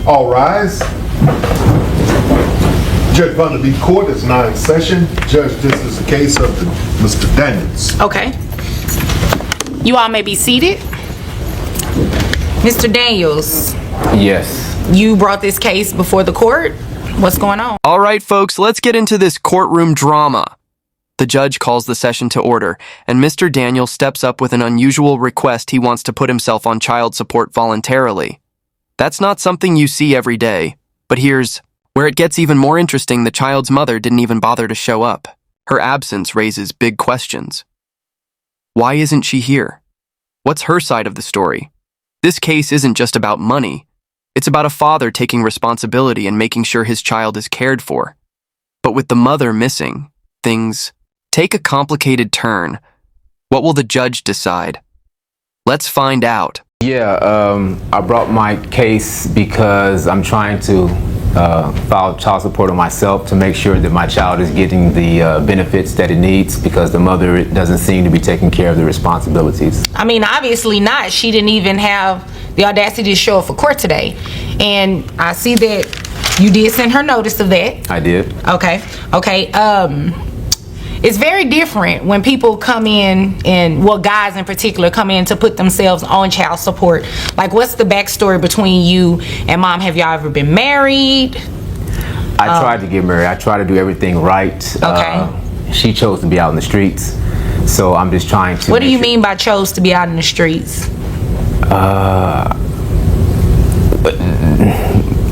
All rise. Judge Vanderbeek Court is now in session. Judge, this is the case of Mr. Daniels. Okay. You all may be seated. Mr. Daniels. Yes. You brought this case before the court. What's going on? All right, folks, let's get into this courtroom drama. The judge calls the session to order, and Mr. Daniel steps up with an unusual request. He wants to put himself on child support voluntarily. That's not something you see every day, but here's where it gets even more interesting. The child's mother didn't even bother to show up. Her absence raises big questions. Why isn't she here? What's her side of the story? This case isn't just about money. It's about a father taking responsibility and making sure his child is cared for. But with the mother missing, things take a complicated turn. What will the judge decide? Let's find out. Yeah, I brought my case because I'm trying to file child support on myself to make sure that my child is getting the benefits that it needs, because the mother doesn't seem to be taking care of the responsibilities. I mean, obviously not. She didn't even have the audacity to show up for court today. And I see that you did send her notice of that. I did. Okay. It's very different when people come in, and well, guys in particular come in to put themselves on child support. Like, what's the backstory between you and mom? Have y'all ever been married? I tried to get married. I tried to do everything right. Okay. She chose to be out in the streets, so I'm just trying to. What do you mean by chose to be out in the streets?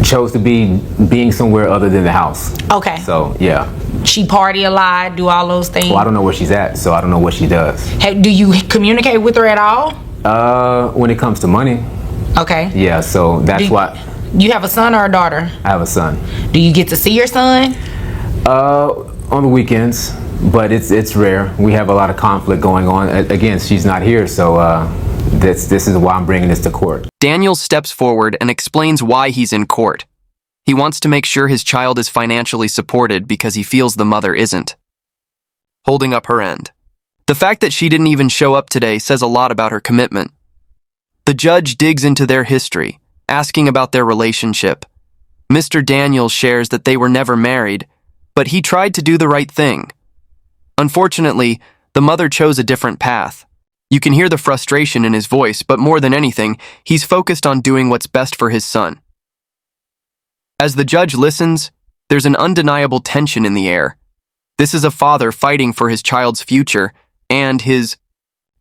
Chose to being somewhere other than the house. Okay. So, yeah. She party a lot, do all those things? Well, I don't know where she's at, so I don't know what she does. Do you communicate with her at all? When it comes to money. Okay. Yeah, so that's why. You have a son or a daughter? I have a son. Do you get to see your son? On the weekends, but it's rare. We have a lot of conflict going on. Again, she's not here, so this is why I'm bringing this to court. Daniel steps forward and explains why he's in court. He wants to make sure his child is financially supported because he feels the mother isn't. Holding up her end. The fact that she didn't even show up today says a lot about her commitment. The judge digs into their history, asking about their relationship. Mr. Daniels shares that they were never married, but he tried to do the right thing. Unfortunately, the mother chose a different path. You can hear the frustration in his voice, but more than anything, he's focused on doing what's best for his son. As the judge listens, there's an undeniable tension in the air. This is a father fighting for his child's future, and his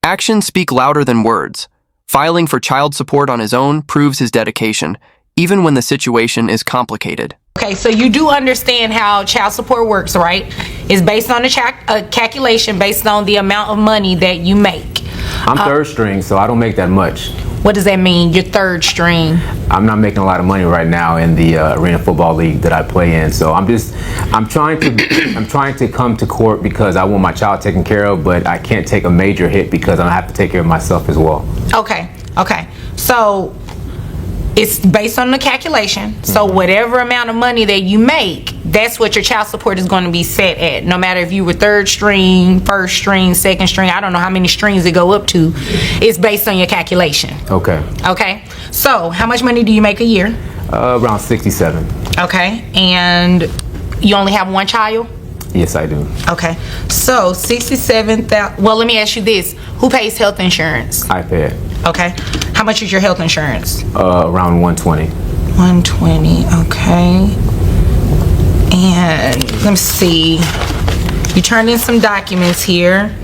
actions speak louder than words. Filing for child support on his own proves his dedication, even when the situation is complicated. Okay, so you do understand how child support works, right? It's based on a calculation based on the amount of money that you make. I'm third string, so I don't make that much. What does that mean, your third string? I'm not making a lot of money right now in the arena football league that I play in. So I'm trying to come to court because I want my child taken care of, but I can't take a major hit because I have to take care of myself as well. Okay. So it's based on the calculation. So whatever amount of money that you make, that's what your child support is going to be set at. No matter if you were third string, first string, second string, I don't know how many strings it go up to. It's based on your calculation. Okay. So how much money do you make a year? Around 67. Okay. And you only have one child? Yes, I do. Okay. So 67,000. Well, let me ask you this. Who pays health insurance? I pay it. Okay. How much is your health insurance? Around 120. 120. Okay. And let me see. You turned in some documents here.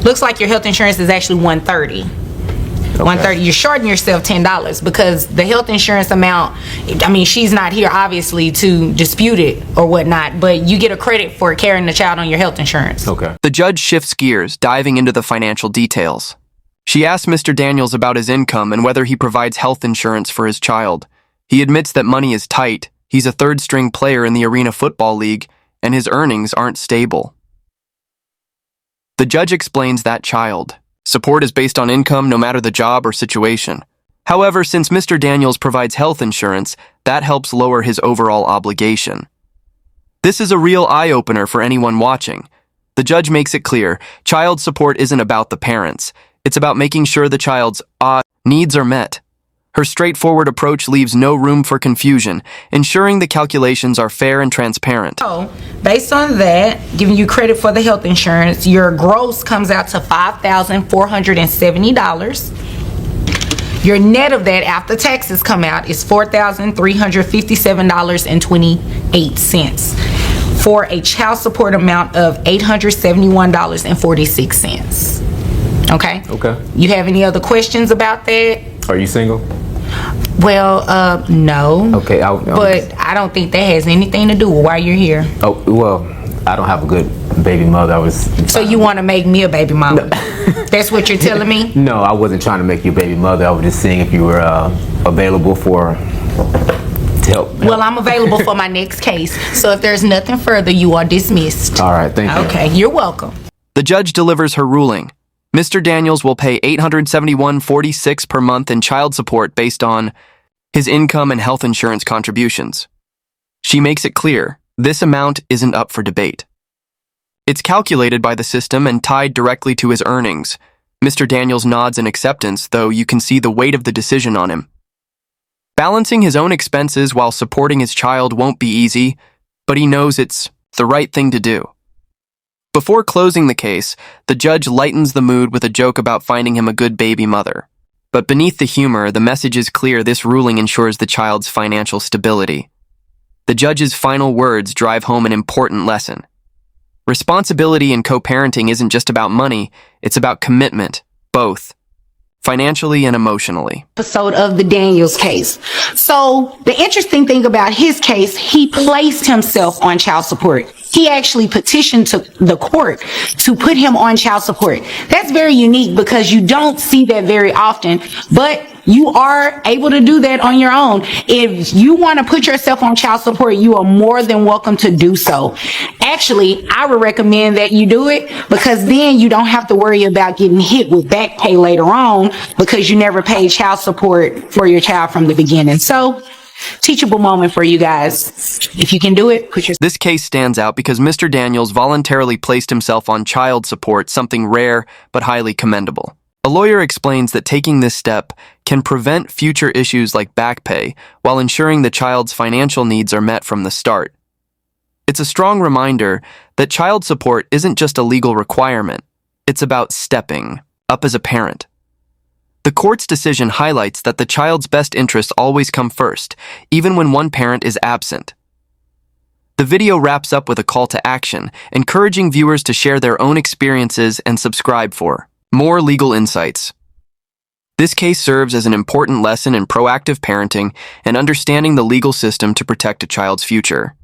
Looks like your health insurance is actually 130. Okay. 130. You're shorting yourself $10 because the health insurance amount, I mean, she's not here obviously to dispute it or whatnot, but you get a credit for carrying the child on your health insurance. Okay. The judge shifts gears, diving into the financial details. She asks Mr. Daniels about his income and whether he provides health insurance for his child. He admits that money is tight. He's a third-string player in the Arena Football League, and his earnings aren't stable. The judge explains that child support is based on income no matter the job or situation. However, since Mr. Daniels provides health insurance, that helps lower his overall obligation. This is a real eye-opener for anyone watching. The judge makes it clear, child support isn't about the parents. It's about making sure the child's needs are met. Her straightforward approach leaves no room for confusion, ensuring the calculations are fair and transparent. So, based on that, giving you credit for the health insurance, your gross comes out to $5,470. Your net of that after taxes come out is $4,357.28 for a child support amount of $871.46. Okay? Okay. You have any other questions about that? Are you single? Well, no. Okay, But I don't think that has anything to do with why you're here. Oh, well, I don't have a good baby mother. So you want to make me a baby mama? That's what you're telling me? No, I wasn't trying to make you a baby mother. I was just seeing if you were available to help. Well, I'm available for my next case. So if there's nothing further, you are dismissed. All right, thank you. Okay, you're welcome. The judge delivers her ruling. Mr. Daniels will pay $871.46 per month in child support based on his income and health insurance contributions. She makes it clear this amount isn't up for debate. It's calculated by the system and tied directly to his earnings. Mr. Daniels nods in acceptance, though you can see the weight of the decision on him. Balancing his own expenses while supporting his child won't be easy, but he knows it's the right thing to do. Before closing the case, the judge lightens the mood with a joke about finding him a good baby mother. But beneath the humor, the message is clear: this ruling ensures the child's financial stability. The judge's final words drive home an important lesson. Responsibility in co-parenting isn't just about money, it's about commitment, both, financially and emotionally. Episode of the Daniels case. So the interesting thing about his case, he placed himself on child support. He actually petitioned to the court to put him on child support. That's very unique because you don't see that very often, but you are able to do that on your own. If you want to put yourself on child support, you are more than welcome to do so. Actually, I would recommend that you do it because then you don't have to worry about getting hit with back pay later on because you never paid child support for your child from the beginning. So, teachable moment for you guys. If you can do it, put your... This case stands out because Mr. Daniels voluntarily placed himself on child support, something rare but highly commendable. A lawyer explains that taking this step can prevent future issues like back pay while ensuring the child's financial needs are met from the start. It's a strong reminder that child support isn't just a legal requirement, it's about stepping up as a parent. The court's decision highlights that the child's best interests always come first, even when one parent is absent. The video wraps up with a call to action, encouraging viewers to share their own experiences and subscribe for more legal insights. This case serves as an important lesson in proactive parenting and understanding the legal system to protect a child's future.